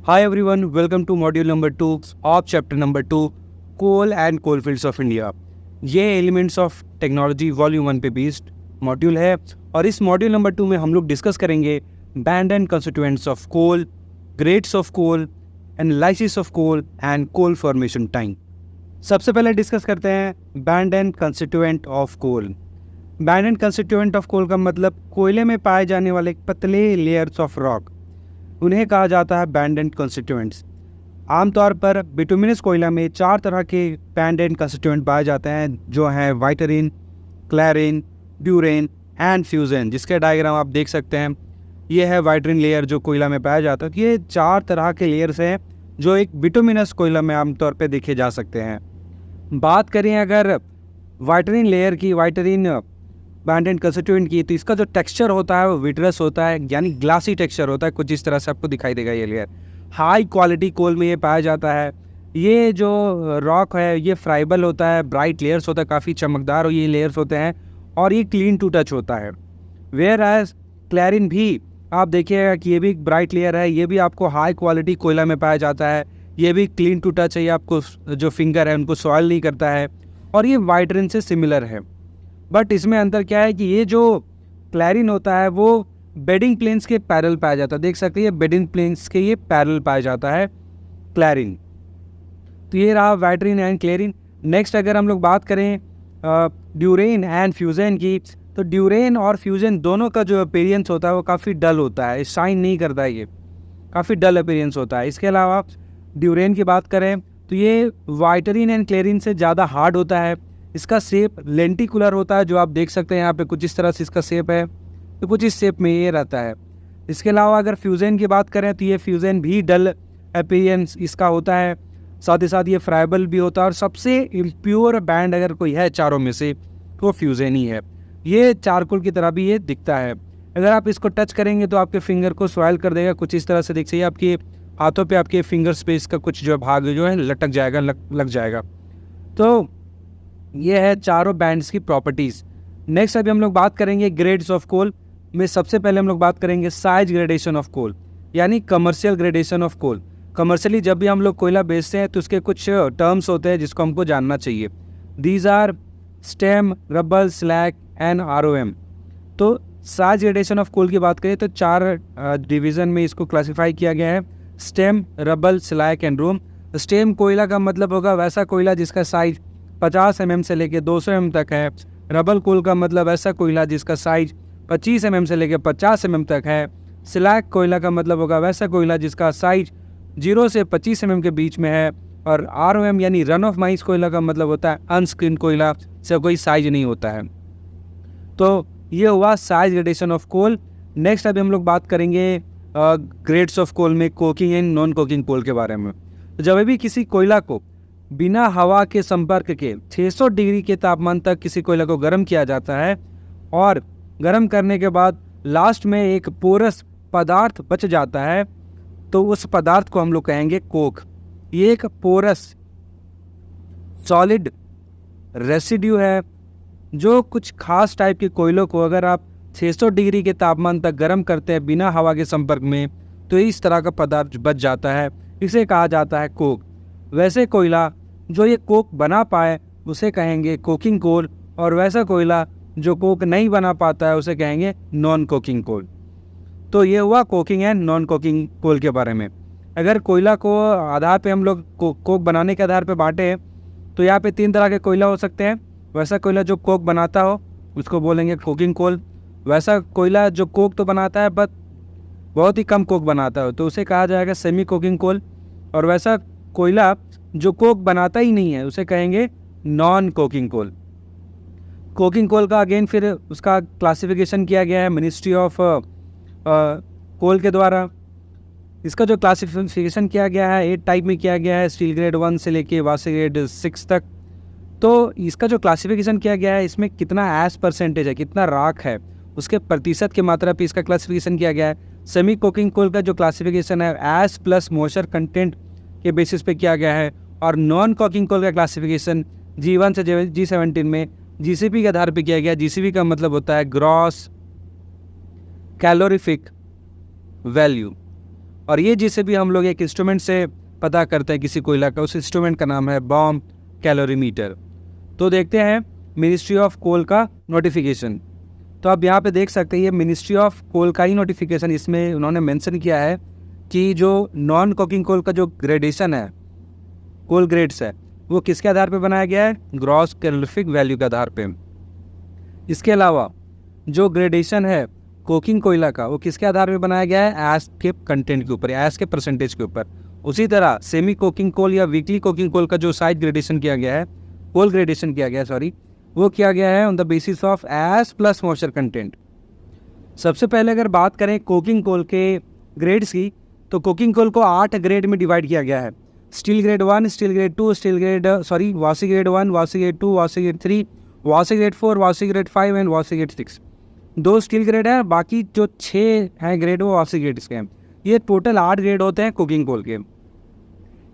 Hi everyone, welcome to module number 2 of chapter number 2 Coal and Coalfields of India। ये elements of technology volume 1 पे based module है और इस module number 2 में हम लोग डिस्कस करेंगे band and constituents of coal, grades of coal, analysis of coal and coal formation time. सबसे पहले डिस्कस करते हैं band and constituent of coal. Band and constituent of coal का मतलब कोयले में पाए जाने वाले पतले लेयर्स ऑफ रॉक, उन्हें कहा जाता है बैंड एंड कंस्टिट्यूएंट्स। आमतौर पर बिटुमिनस कोयला में 4 तरह के बैंड एंड कंस्टिट्यूएंट पाए जाते हैं, जो हैं वाइटरिन, क्लैरिन, ड्यूरेन एंड फ्यूजेन, जिसके डायग्राम आप देख सकते हैं। ये है वाइटरिन लेयर जो कोयला में पाया जाता है। ये 4 तरह के लेयर्स हैं जो एक बिटुमिनस कोयला में आमतौर पर देखे जा सकते हैं। बात करें अगर वाइटरिन लेयर की, वाइटरिन बैंड एंड कंस्टिट्यूएंट की, तो इसका जो टेक्सचर होता है वो विट्रस होता है, यानी ग्लासी टेक्सचर होता है। कुछ इस तरह से आपको दिखाई देगा ये लेयर। हाई क्वालिटी कोल में ये पाया जाता है। ये जो रॉक है ये फ्राइबल होता है, ब्राइट लेयर्स होता है, काफ़ी चमकदार और ये लेयर्स होते हैं और ये क्लीन टू टच होता है। वेयर एज क्लैरिन भी आप देखिएगा कि ये भी एक ब्राइट लेयर है, ये भी आपको हाई क्वालिटी कोयला में पाया जाता है। ये भी क्लीन टू टच है, ये आपको जो फिंगर है उनको सॉइल नहीं करता है और ये वाइटरिन से सिमिलर है। बट इसमें अंतर क्या है कि ये जो क्लैरिन होता है वो बेडिंग प्लेन्स के पैरेलल पाया जाता है। देख सकते हैं बेडिंग प्लेन्स के ये पैरेलल पाया जाता है क्लैरिन। तो ये रहा वाइटरिन एंड क्लैरिन। नेक्स्ट अगर हम लोग बात करें ड्यूरेन एंड फ्यूजेन की, तो ड्यूरेन और फ्यूजेन दोनों का जो अपीयरेंस होता है वो काफ़ी डल होता है, शाइन नहीं करता है, ये काफ़ी डल अपीयरेंस होता है। इसके अलावा ड्यूरेन की बात करें तो ये वाइटरिन एंड क्लैरिन से ज़्यादा हार्ड होता है। इसका शेप लेंटिकुलर होता है, जो आप देख सकते हैं यहाँ पे कुछ इस तरह से इसका शेप है, तो कुछ इस शेप में ये रहता है। इसके अलावा अगर फ्यूजेन की बात करें तो ये फ्यूजेन भी डल अपीयरेंस इसका होता है, साथ ही साथ ये फ्राइबल भी होता है और सबसे इम्प्योर बैंड अगर कोई है चारों में से तो फ्यूजेन ही है। ये चारकोल की तरह भी ये दिखता है। अगर आप इसको टच करेंगे तो आपके फिंगर को सॉइल कर देगा, कुछ इस तरह से दिख चाहिए। आपके हाथों पे आपके फिंगर स्पेस का कुछ जो भाग जो है लटक जाएगा, लग जाएगा। तो ये है चारों बैंड्स की प्रॉपर्टीज़। नेक्स्ट अभी हम लोग बात करेंगे ग्रेड्स ऑफ कोल में। सबसे पहले हम लोग बात करेंगे साइज ग्रेडेशन ऑफ कोल, यानी commercial gradation of coal. Commercially जब भी हम लोग कोयला बेचते हैं तो उसके कुछ टर्म्स होते हैं जिसको हमको जानना चाहिए। These are steam, rubble, slack and R.O.M। तो साइज ग्रेडेशन ऑफ कोल की बात करें तो 4 डिवीज़न में इसको क्लासीफाई किया गया है, steam, rubble, slack and R.O.M। Steam कोयला का मतलब होगा वैसा कोयला जिसका साइज 50 mm से लेकर 200 mm तक है। रबल कोल का मतलब ऐसा कोयला जिसका साइज 25 mm से लेकर 50 mm तक है। स्लैग कोयला का मतलब होगा वैसा कोयला जिसका साइज 0 से 25 mm के बीच में है। और R.O.M यानी रन ऑफ माइंस कोयला का मतलब होता है अनस्क्रीन कोयला से कोई साइज नहीं होता है। तो ये हुआ size gradation of coal. Next अभी हम लोग बात करेंगे ग्रेड्स ऑफ कोल में coking and non coking coal के बारे में। तो जब भी किसी कोयला को बिना हवा के संपर्क के 600 डिग्री के तापमान तक किसी कोयला को गर्म किया जाता है और गर्म करने के बाद लास्ट में एक पोरस पदार्थ बच जाता है, तो उस पदार्थ को हम लोग कहेंगे कोक। ये एक पोरस सॉलिड रेसिड्यू है जो कुछ खास टाइप के कोयलों को अगर आप 600 डिग्री के तापमान तक गर्म करते हैं बिना हवा के संपर्क में, तो इस तरह का पदार्थ बच जाता है, इसे कहा जाता है कोक। वैसे कोयला जो ये कोक बना पाए उसे कहेंगे कोकिंग कोल, और वैसा कोयला जो कोक नहीं बना पाता है उसे कहेंगे नॉन कोकिंग कोल। तो ये हुआ coking and non coking coal के बारे में। अगर कोयला को आधार पे हम लोग कोक बनाने के आधार पे बांटे तो यहाँ पे 3 तरह के कोयला हो सकते हैं। वैसा कोयला जो कोक बनाता हो उसको बोलेंगे कोकिंग कोल। वैसा कोयला जो कोक तो बनाता है बट बहुत ही कम कोक बनाता हो तो उसे कहा जाएगा सेमी कोकिंग कोल। और वैसा कोयला जो कोक बनाता ही नहीं है उसे कहेंगे non coking coal. Coking coal का अगेन फिर उसका क्लासिफिकेशन किया गया है मिनिस्ट्री ऑफ कोल के द्वारा। इसका जो क्लासिफिकेशन किया गया है 8 टाइप में किया गया है, स्टील ग्रेड 1 से लेके वासे ग्रेड 6 तक। तो इसका जो क्लासिफिकेशन किया गया है इसमें कितना एस परसेंटेज है, कितना राख है, उसके प्रतिशत की मात्रा पे इसका क्लासिफिकेशन किया गया है। सेमी कोकिंग कोल का जो क्लासिफिकेशन है एस प्लस मॉइस्चर कंटेंट के बेसिस पे किया गया है। और नॉन कोकिंग कोल का क्लासिफिकेशन G1 से G17 में जीसीपी के आधार पे किया गया। जीसीपी का मतलब होता है ग्रॉस कैलोरीफिक वैल्यू। और ये जिसे भी हम लोग एक इंस्ट्रूमेंट से पता करते हैं किसी कोयला का, उस इंस्ट्रूमेंट का नाम है बॉम कैलोरीमीटर। तो देखते हैं मिनिस्ट्री ऑफ कोल का नोटिफिकेशन। तो आप यहाँ पे देख सकते हैं ये मिनिस्ट्री ऑफ कोल का ही नोटिफिकेशन, इसमें उन्होंने मेंशन किया है कि जो नॉन कोकिंग कोल का जो ग्रेडेशन है, कोल ग्रेड्स है, वो किसके आधार पे बनाया गया है? ग्रॉस कैलोरिफिक वैल्यू के आधार पे। इसके अलावा जो ग्रेडेशन है कोकिंग कोयला का, वो किसके आधार पे बनाया गया है? ऐश के कंटेंट के ऊपर, ऐश के परसेंटेज के ऊपर। उसी तरह सेमी कोकिंग कोल या वीकली कोकिंग कोल का जो साइज ग्रेडेशन किया गया है, कोल ग्रेडेशन किया गया है सॉरी, वो किया गया है on the basis of ash plus moisture content. सबसे पहले अगर बात करें कोकिंग कोल के ग्रेड्स की, तो कोकिंग कोल को 8 ग्रेड में डिवाइड किया गया है। स्टील ग्रेड 1, स्टील ग्रेड 2, वासी ग्रेड 1, वासी ग्रेड 2, वासी ग्रेड 3, वासी ग्रेड 4, वासी ग्रेड 5 एंड वासी ग्रेड 6। 2 स्टील ग्रेड है, बाकी जो 6 हैं ग्रेड वो वासी ग्रेड के हैं। ये टोटल 8 ग्रेड होते हैं कोकिंग कोल के।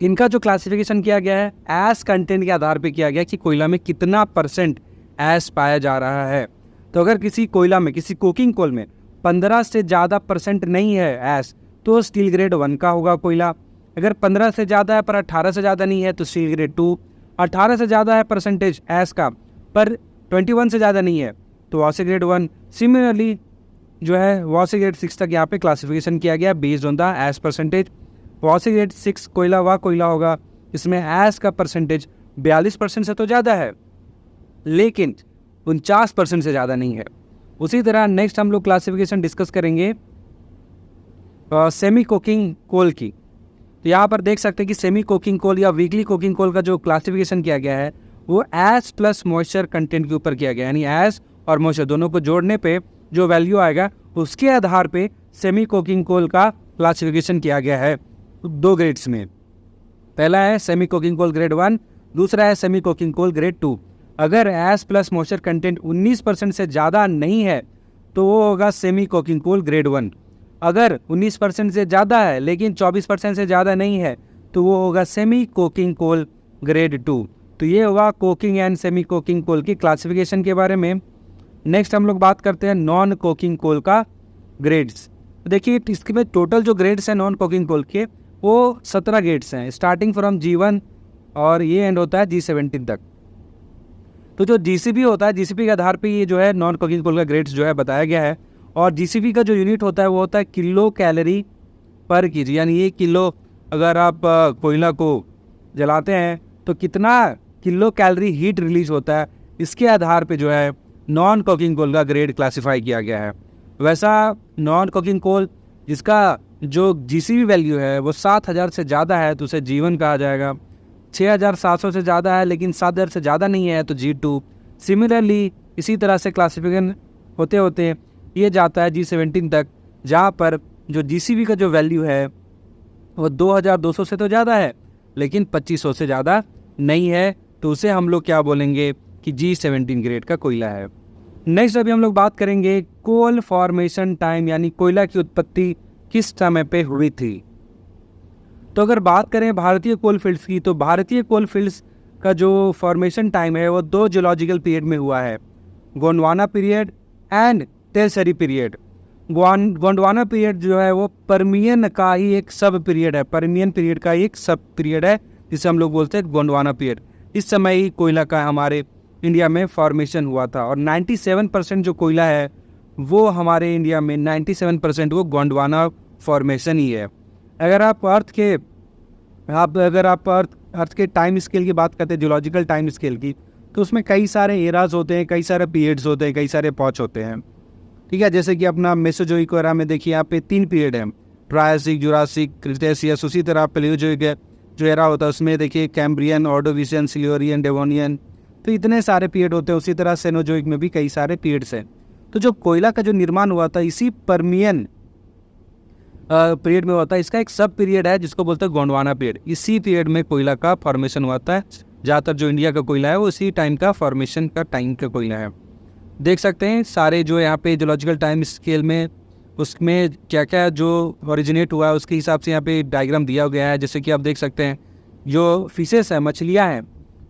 इनका जो क्लासिफिकेशन किया गया है ऐश कंटेंट के आधार पे किया गया कि कोयला में कितना % ऐश पाया जा रहा है। तो अगर किसी कोयला में, किसी कोकिंग कोल में 15 से ज़्यादा % नहीं है ऐश, तो स्टील ग्रेड 1 का होगा कोयला। अगर 15 से ज़्यादा है पर 18 से ज़्यादा नहीं है तो स्टील ग्रेड 2। 18 से ज़्यादा है % ऐश का पर 21 से ज़्यादा नहीं है तो वासी ग्रेड 1। सिमिलरली जो है वासी ग्रेड 6 तक यहाँ पे क्लासिफिकेशन किया गया बेस्ड ऑन द ऐश %। वासी ग्रेड 6 कोयला वह कोयला होगा इसमें ऐश का % 42% से तो ज़्यादा है लेकिन 49% से ज़्यादा नहीं है। उसी तरह नेक्स्ट हम लोग क्लासिफिकेशन डिस्कस करेंगे सेमी कोकिंग कोल की। तो यहाँ पर देख सकते हैं कि सेमी कोकिंग कोल या वीकली कोकिंग कोल का जो क्लासिफिकेशन किया गया है वो ऐश प्लस मॉइस्चर कंटेंट के ऊपर किया गया है, यानी ऐश और मॉइस्चर दोनों को जोड़ने पे जो वैल्यू आएगा उसके आधार पे सेमी कोकिंग कोल का क्लासिफिकेशन किया गया है 2 ग्रेड्स में। पहला है सेमी कोकिंग कोल ग्रेड 1, दूसरा है सेमी कोकिंग कोल ग्रेड 2। अगर ऐश प्लस मॉइस्चर कंटेंट 19% से ज़्यादा नहीं है तो वो होगा सेमी कोकिंग कोल ग्रेड 1। अगर 19% से ज़्यादा है लेकिन 24% से ज़्यादा नहीं है तो वो होगा सेमी कोकिंग कोल ग्रेड 2। तो ये होगा coking and semi coking coal की क्लासिफिकेशन के बारे में। नेक्स्ट हम लोग बात करते हैं नॉन कोकिंग कोल का ग्रेड्स। देखिए इसके टोटल जो ग्रेड्स हैं नॉन कोकिंग कोल के वो 17 ग्रेड्स हैं, स्टार्टिंग फ्रॉम G1 और ये एंड होता है G17 तक। तो जो GCP होता है, GCP के आधार पे ये जो है नॉन कोकिंग कोल का ग्रेड्स जो है बताया गया है। और GCP का जो यूनिट होता है वो होता है किलो कैलोरी पर केजी, यानी ये किलो अगर आप कोयला को जलाते हैं तो कितना किलो कैलोरी हीट रिलीज होता है, इसके आधार पे जो है नॉन कोकिंग कोल का ग्रेड क्लासीफाई किया गया है। वैसा नॉन कोकिंग कोल जिसका जो GCP वैल्यू है वो 7000 से ज़्यादा है तो उसे G1 कहा जाएगा। 6700 से ज़्यादा है लेकिन 7000 से ज़्यादा नहीं है तो G2। सिमिलरली इसी तरह से क्लासिफिकेशन होते होते ये जाता है G17 तक, जहाँ पर जो GCP का जो वैल्यू है वो 2200 से तो ज़्यादा है लेकिन 2500 से ज़्यादा नहीं है, तो उसे हम लोग क्या बोलेंगे कि G17 ग्रेड का कोयला है। नेक्स्ट अभी हम लोग बात करेंगे कोल फॉर्मेशन टाइम, यानी कोयला की उत्पत्ति किस समय पे हुई थी। तो अगर बात करें भारतीय कोल फील्ड्स की, तो भारतीय कोल फील्ड्स का जो फॉर्मेशन टाइम है वो 2 जियोलॉजिकल पीरियड में हुआ है, Gondwana period and tertiary period. Gondwana period जो है वो पर्मियन का ही एक सब पीरियड है, पर्मियन पीरियड का एक सब पीरियड है जिसे हम लोग बोलते हैं गोंडवाना पीरियड। इस समय ही कोयला का हमारे इंडिया में फॉर्मेशन हुआ था और 97% जो कोयला है वो हमारे इंडिया में 97% वो गोंडवाना फॉर्मेशन ही है। अगर आप अर्थ के टाइम स्केल की बात करते हैं, जियोलॉजिकल टाइम स्केल की, तो उसमें कई सारे एराज होते हैं, कई सारे पीरियड्स होते हैं, कई सारे पॉच होते हैं। ठीक है, जैसे कि अपना मेसोजोइक एरा में देखिए यहाँ पे 3 पीरियड हैं, ट्रायसिक, जुरासिक, क्रिटेशियस। उसी तरह पैलियोजोइक जो एरा होता है उसमें देखिए कैम्ब्रियन, ऑर्डोविशियन, सिल्यूरियन, डेवोनियन, तो इतने सारे पीरियड होते हैं। उसी तरह सेनोजोइक में भी कई सारे पीरियड्स हैं। तो जो कोयला का जो निर्माण हुआ था इसी पर्मियन पीरियड में होता है। इसका एक सब पीरियड है जिसको बोलते हैं गोंडवाना पीरियड। इसी पीरियड में कोयला का फॉर्मेशन हुआ था। ज़्यादातर जो इंडिया का कोयला है वो इसी टाइम का फॉर्मेशन का टाइम का कोयला है। देख सकते हैं सारे जो यहाँ पे जियोलॉजिकल टाइम स्केल में उसमें क्या क्या जो ओरिजिनेट हुआ है उसके हिसाब से यहाँ पे डायग्राम दिया गया है। जैसे कि आप देख सकते हैं जो फिशेस है, मछलियाँ हैं,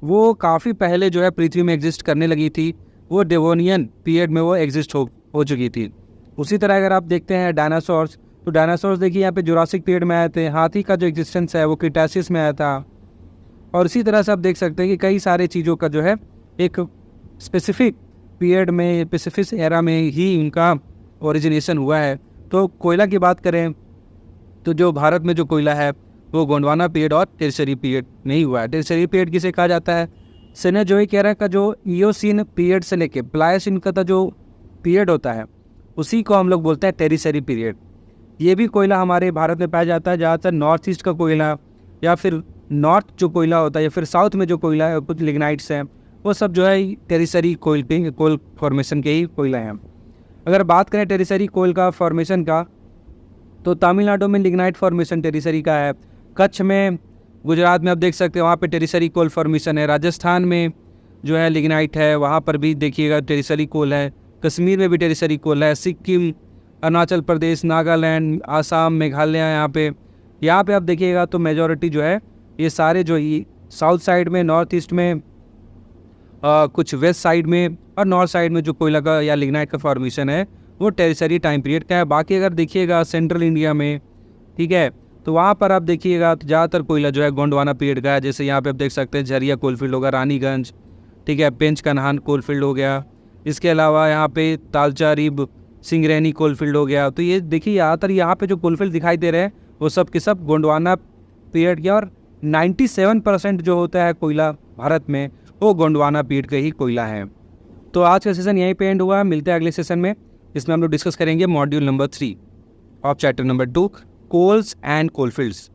वो काफ़ी पहले जो है पृथ्वी में एग्जिस्ट करने लगी थी, वो डेवोनियन पीरियड में वो एग्जिस्ट हो चुकी थी। उसी तरह अगर आप देखते हैं डायनासोर्स, तो डायनासोर्स देखिए यहाँ पे जुरासिक पीरियड में आए थे। हाथी का जो एग्जिस्टेंस है वो क्रिटासिस में आया था। और इसी तरह से आप देख सकते हैं कि कई सारे चीज़ों का जो है एक स्पेसिफिक पीरियड में, स्पेसिफिक एरा में ही उनका ओरिजिनेशन हुआ है। तो कोयला की बात करें तो जो भारत में जो कोयला है वो गोंडवाना पीरियड और टेरिशरी पीरियड नहीं हुआ है। टेरिशरी पीरियड किसे कहा जाता है? सेनेजोइक एरा का जो इयोसीन पीरियड से लेके प्लायोसीन का जो पीरियड होता है उसी को हम लोग बोलते हैं टेरिशरी पीरियड। ये भी कोयला हमारे भारत में पाया जाता है। ज़्यादातर नॉर्थ ईस्ट का कोयला या फिर नॉर्थ जो कोयला होता है या फिर साउथ में जो कोयला है, कुछ लिग्नाइट्स हैं, वो सब जो है टेरिशरी कोल फॉर्मेशन के ही कोयला हैं। अगर बात करें टेरिशरी कोल का फॉर्मेशन का, तो तमिलनाडु में लिग्नाइट फॉर्मेशन टेरिशरी का है। कच्छ में, गुजरात में आप देख सकते हैं वहाँ पे टेरिशरी कोल फॉर्मेशन है। राजस्थान में जो है लिग्नाइट है, वहाँ पर भी देखिएगा टेरिशरी कोल है। कश्मीर में भी टेरिशरी कोल है। सिक्किम, अरुणाचल प्रदेश, नागालैंड, आसाम, मेघालय, यहाँ पे आप देखिएगा तो मेजॉरिटी जो है ये सारे जो ही साउथ साइड में, नॉर्थ ईस्ट में, कुछ वेस्ट साइड में और नॉर्थ साइड में जो कोयला का या लिग्नाइट का फॉर्मेशन है वो टेरिशरी टाइम पीरियड का है। बाकी अगर देखिएगा सेंट्रल इंडिया में, ठीक है, तो वहाँ पर आप देखिएगा तो ज़्यादातर कोयला जो है गोंडवाना पीरियड का है। जैसे यहाँ पे आप देख सकते हैं झरिया कोलफील्ड होगा, रानीगंज, ठीक है, पेंच कन्हान कोलफील्ड हो गया। इसके अलावा यहाँ पे तालचारीब, सिंगरैनी कोलफील्ड हो गया। तो ये देखिए ज़्यादातर यहाँ पे जो कोलफील्ड दिखाई दे रहे हैं वो सब के सब गोंडवाना पीरियड के, और 97% जो होता है कोयला भारत में वो गोंडवाना पीरियड का ही कोयला है। तो आज का सेशन यहीं पे एंड हुआ। मिलते हैं अगले सेशन में। इसमें हम लोग डिस्कस करेंगे module number 3 of chapter number 2, coals and coalfields.